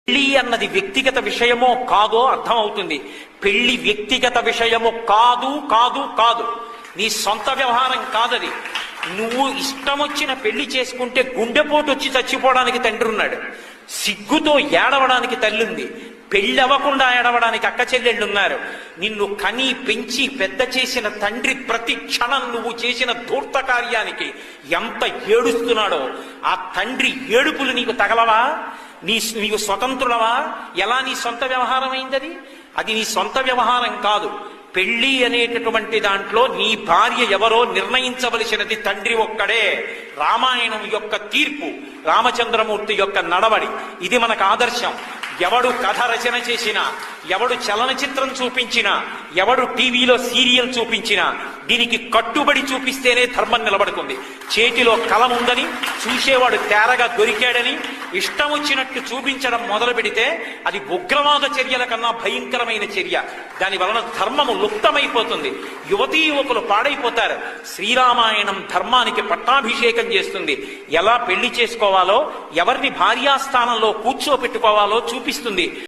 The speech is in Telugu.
పెళ్లి అన్నది వ్యక్తిగత విషయమో కాదో అర్థమవుతుంది. పెళ్లి వ్యక్తిగత విషయము కాదు కాదు కాదు, నీ సొంత వ్యవహారం కాదది. నువ్వు ఇష్టం వచ్చిన పెళ్లి చేసుకుంటే గుండెపోటు వచ్చి చచ్చిపోవడానికి తండ్రి ఉన్నాడు, సిగ్గుతో ఏడవడానికి తల్లింది, పెళ్లి అవ్వకుండా ఏడవడానికి అక్క చెల్లెళ్ళున్నారు. నిన్ను కని పెంచి పెద్ద చేసిన తండ్రి ప్రతి క్షణం నువ్వు చేసిన ధూర్త కార్యానికి ఎంత ఏడుస్తున్నాడో ఆ తండ్రి ఏడుపులు నీకు తగలవా? నీకు స్వతంత్రులవా? ఎలా నీ సొంత వ్యవహారం అయింది? అది నీ సొంత వ్యవహారం కాదు. పెళ్లి అనేటటువంటి దాంట్లో నీ భార్య ఎవరో నిర్ణయించవలసినది తండ్రి ఒక్కడే. రామాయణం యొక్క తీర్పు, రామచంద్రమూర్తి యొక్క నడవడి, ఇది మనకు ఆదర్శం. ఎవడు కథ రచన చేసినా, ఎవడు చలనచిత్రం చూపించినా, ఎవడు టీవీలో సీరియల్ చూపించినా దీనికి కట్టుబడి చూపిస్తేనే ధర్మం నిలబడుతుంది. చేతిలో కలం ఉందని, చూసేవాడు తేరగా దొరికాడని ఇష్టం వచ్చినట్టు చూపించడం మొదలు పెడితే అది ఉగ్రవాద చర్యల కన్నా భయంకరమైన చర్య. దాని వలన ధర్మము లుప్తమైపోతుంది, యువతీ యువకులు పాడైపోతారు. శ్రీరామాయణం ధర్మానికి పట్టాభిషేకం చేస్తుంది. ఎలా పెళ్లి చేసుకోవాలో, ఎవరిని భార్యాస్థానంలో కూర్చోపెట్టుకోవాలో చూపిస్తుంది.